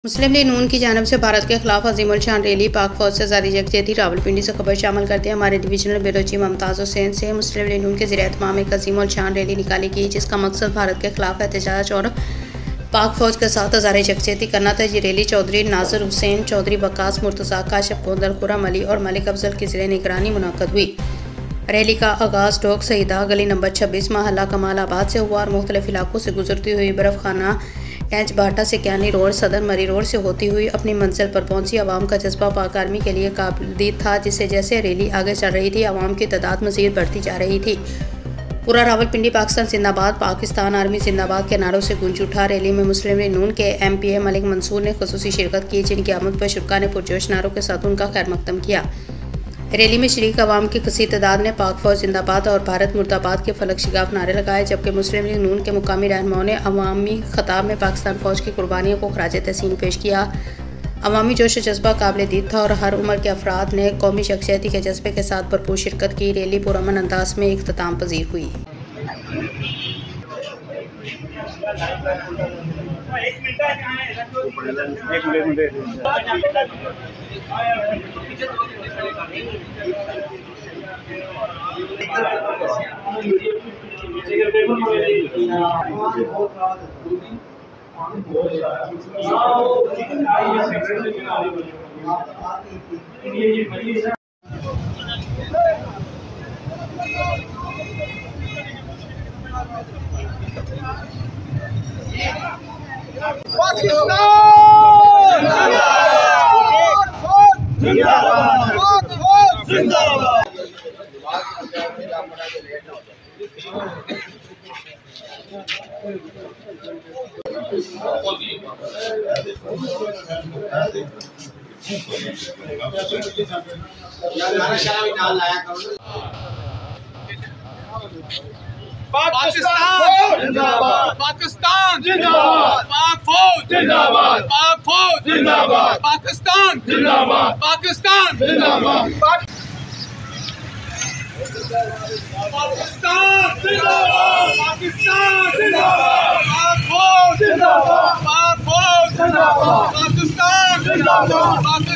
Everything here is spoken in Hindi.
मुस्लिम लीग नून की जानिब से भारत के खिलाफ अजीमुल शान रैली पाक फौज से जारी यकजहती। रावलपिंडी से खबर शामिल करते हैं हमारे divisional bureau chief Mumtaz Hussain से। मुस्लिम लीग नून के ज़रिए-ए-तमाम एक अजीमुल शान रैली निकाली गई, जिसका मकसद भारत के खिलाफ एहतजाज और पाक फौज के साथ हज़ार यकजहती करना था। ये रैली चौधरी नासिर हुसैन, चौधरी वकास मुर्तज़ा, काशिफ कोंदल, खुर्रम अली और मलिक अफजल की ज़ेर निगरानी मुनक़्क़द हुई। रैली का आगाज़ टोक सईदा गली नंबर 26 महल्ला कमालाबाद से हुआ और मुख्तलिफ इलाकों से गुजरती हुई बर्फ़ खाना एच बाटा से क्यानी रोड, सदर मरी रोड से होती हुई अपनी मंजिल पर पहुंची। आवाम का जज्बा पाक आर्मी के लिए काबिल था, जिससे जैसे रैली आगे चल रही थी आवाम की तादाद मज़ीद बढ़ती जा रही थी। पूरा रावलपिंडी पाकिस्तान जिंदाबाद, पाकिस्तान आर्मी जिंदाबाद के नारों से गूंज उठा। रैली में मुस्लिम लीग नून के MPA मलिक मंसूर ने खुसूसी शिरकत की, जिनकी आमद पर शुरा ने पुरजोश नारों के साथ उनका खैर मकदम किया। रैली में शरीक अवाम की कसीर तादाद ने पाक फौज जिंदाबाद और भारत मुर्दाबाद के फलक शिगाफ नारे लगाए, जबकि मुस्लिम लीग नून के मुकामी रहनुमाओं ने अवामी खिताब में पाकिस्तान फौज की कुर्बानियों को खराज तहसीन पेश किया। अवामी जोश जज्बा काबिल दीद था और हर उम्र के अफराद ने कौमी यकजहती के जज्बे के साथ भरपूर शिरकत की। रैली पुरअमन अंदाज में इख्तिताम पजीर हुई। पाकिस्तान जिंदाबाद, पाकिस्तान जिंदाबाद, पाक फौज जिंदाबाद, पाक फौज जिंदाबाद, पाकिस्तान जिंदाबाद, पाकिस्तान जिंदाबाद, पाकिस्तान जिंदाबाद, पाकिस्तान जिंदाबाद, पाक फौज जिंदाबाद, पाक फौज जिंदाबाद, पाकिस्तान जिंदाबाद।